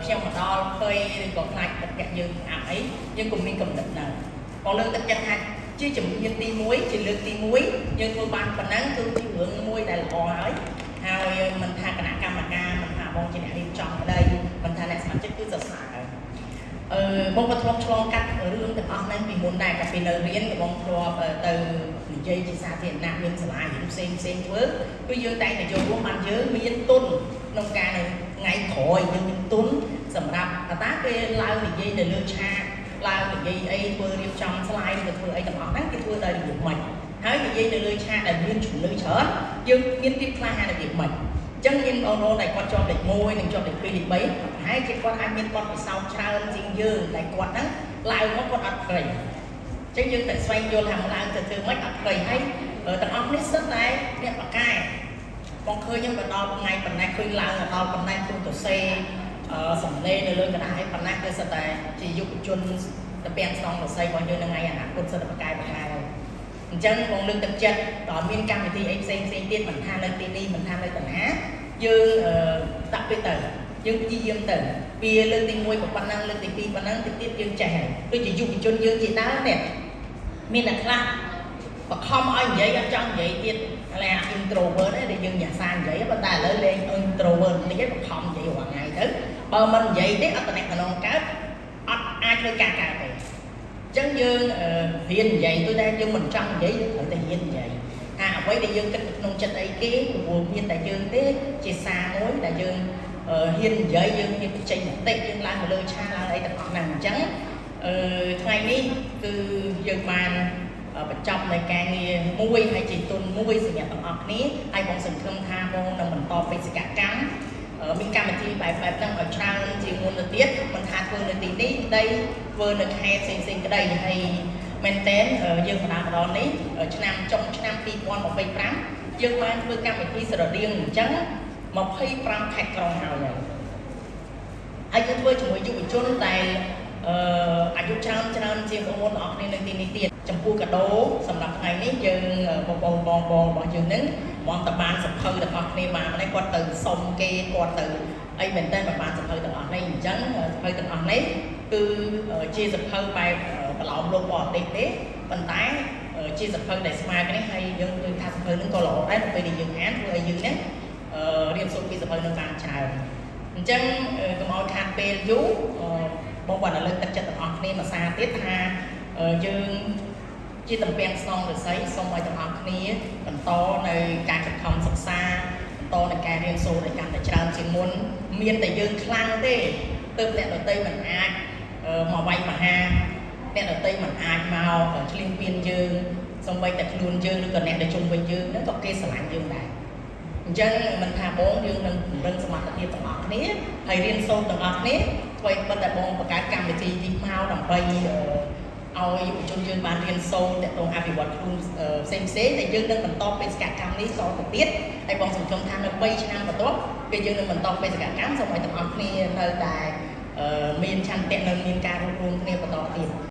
ខ្ញុំមកដល់ឃើញឬក៏ខ្លាចទឹកចិត្តយើងអាប់អីយើងកុំមានកំណត់ហ្នឹងបងលើកទឹកចិត្តថាជាជំនាញទី1ជាលើកទី1យើងធ្វើបានប៉ុណ្ណឹងគឺជារឿងមួយដែលល្អហើយមិនថាគណៈកម្មការមិនថាបងជាអ្នករៀបចំក្តីមិនថាអ្នកស្ម័គ្រចិត្តគឺសរសើរបងក៏ធ្លាប់ឆ្លងកាត់រឿងទាំងអស់ហ្នឹងពីមុនដែរកាលពីនៅរៀនបងធ្លាប់ទៅនិយាយជាសាធារណៈមានសាលារៀនផ្សេងធ្វើគឺយើងតែងតែចូលរួមបានយើងមានទុនក្នុងការនៅថ្ងៃក្រោយយើងមានទុនសម្រាប់តាគេឡើងនិយាយទៅលើឆាកឡើងនិយាយអីធ្វើរៀបចំ slide ឬធ្វើអីទាំងអស់ហ្នឹងគេធ្វើដោយរបៀបម៉េចហើយនិយាយទៅលើឆាកដែលមានជំនឿច្រើនយើងមានភាពក្លាហានរបៀបម៉េចចឹងមានបងប្អូនដែលគាត់ជាប់លេខ1និងជាប់លេខ2លេខ3ប្រហែលជាគាត់អាចមានបទពិសោធន៍ច្រើនជាងយើងដែលគាត់ហ្នឹងឡើងមកគាត់អត់ព្រៃចឹងយើងតែស្វែងយល់ថាឡើងទៅធ្វើម៉េចអត់ព្រៃហើយទាំងអស់នេះសិតតែអ្នកបកកែបងឃើញខ្ញុំទៅដល់ថ្ងៃប៉ុណ្ណេះឃើញឡើងដល់ប៉ុណ្ណេះគឺទៅសេសំឡេងនៅលើកណ្ដាលឯប៉ុណ្ណេះគឺសិតតែជាយុវជនទៅពាំងស្នងរស័យរបស់យើងនៅថ្ងៃអនាគតសិតតែបកកែអញ្ចឹងបងលើកទឹកចិត្តដល់មានកម្មវិធីអីផ្សេងទៀតមិនថានៅទីនេះមិនថានៅតាណាយើងដាក់ពេលទៅយើងព្យាយាមទៅពីលើកទី1ប៉ុណ្ណឹងលើកទី2ប៉ុណ្ណឹងទៀតយើងចេះហើយដូចជាយុវជនយើងជាដើមនេះមានតែខ្លះបខំឲ្យនិយាយអត់ចង់និយាយទៀតឡែ introvert ទេដែលយើងញ៉ាំសានិយាយប៉ុន្តែឥឡូវលេង introvert នេះឯងបខំនិយាយរាល់ថ្ងៃទៅបើមិននិយាយទេអត់តំណែងកើតអត់អាចធ្វើការកើតទេចឹងយើងរៀននិយាយទៅតែយើងមិនចង់និយាយយើងត្រូវតែរៀននិយាយថាអ្វីដែលយើងគិតនៅក្នុងចិត្តអីគេព្រោះមានតែយើងទេជាសារមួយដែលយើងហ៊ាននិយាយយើងហ៊ានបញ្ចេញមតិយើងឡើងទៅលើឆាកឡើងអីទាំងអស់ហ្នឹងអញ្ចឹងថ្ងៃនេះគឺយើងបានបញ្ចប់នៃការងារមួយហើយជាទុនមួយសម្រាប់ទាំងអស់គ្នាហើយបងសង្ឃឹមថាបងនឹងបន្តបេសកកម្មមានកម្មវិធីបែបហ្នឹងឲ្យច្រើនជាងមុនទៅទៀតមិនថាធ្វើនៅទីនេះក្តីធ្វើនៅខេត្តផ្សេងក្តីហើយមែនតើយើងបណ្ដាម្ដងនេះចុងឆ្នាំ2025យើងបានធ្វើកម្មវិធីស្រដៀងអញ្ចឹង25ខេត្តក្រុងហើយយើងធ្វើជាមួយយុវជនដែលអាយុច្រើនជាងបងប្អូនទាំងអស់គ្នានៅទីនេះទៀតចំពោះកាដូសម្រាប់ថ្ងៃនេះយើងបងរបស់យើងនឹងមកតបានសភៅទាំងអស់គ្នាបាននេះគាត់ទៅសុំគេគាត់ទៅអីមែនតើបានសភៅទាំងអស់នេះអញ្ចឹងសភៅទាំងអស់នេះគឺជាសភៅបែបប្រឡោមលោកបរទេសទេប៉ុន្តែជាសភៅដែលស្មើគ្នាហើយយើងឃើញថាសភៅនឹងក៏ល្អដែរទៅពេលដែលយើងអានធ្វើឲ្យយើងនេះរៀនសូត្រពីសភៅនឹងបានច្រើនអញ្ចឹងកុំឲ្យខាតពេលយូរបងបានលើកទឹកចិត្តទាំងអស់គ្នាមួយសារទៀតថាយើងជាតំពាំងស្នងរស័យសូមឲ្យទាំងអស់គ្នាបន្តនៅការខិតខំសិក្សាបន្តនៅការរៀនសូត្រឲ្យកាន់តែច្រើនជាងមុនមានតែយើងខ្លាំងទេទើបអ្នកដទៃមិនអាចមកវាយមហាអ្នកដទៃមិនអាចមកឆ្លៀងពៀនយើងសូម្បីតែខ្លួនយើងឬក៏អ្នកដែលជុំវិញយើងហ្នឹងក៏គេស្រឡាញ់យើងដែរអញ្ចឹងមិនថាបងយើងនឹងពង្រឹងសមត្ថភាពទាំងអស់គ្នាហើយរៀនសូត្រទាំងអស់គ្នាអ្វីប៉ុន្តែបងបង្កើតកម្មវិធីនេះមកដើម្បីឲ្យយុវជនយើងបានរៀនសូត្រទាក់ទងអភិវឌ្ឍខ្លួនផ្សេងតែយើងនឹងបន្តបេសកកម្មនេះតទៅទៀតហើយបងសង្ឃឹមថានៅ3ឆ្នាំបន្ទាប់គឺយើងនឹងបន្តបេសកកម្មសូមឲ្យទាំងអស់គ្នានៅតែមានឆន្ទៈនិងមានការរួមគ្នាបន្តទៀត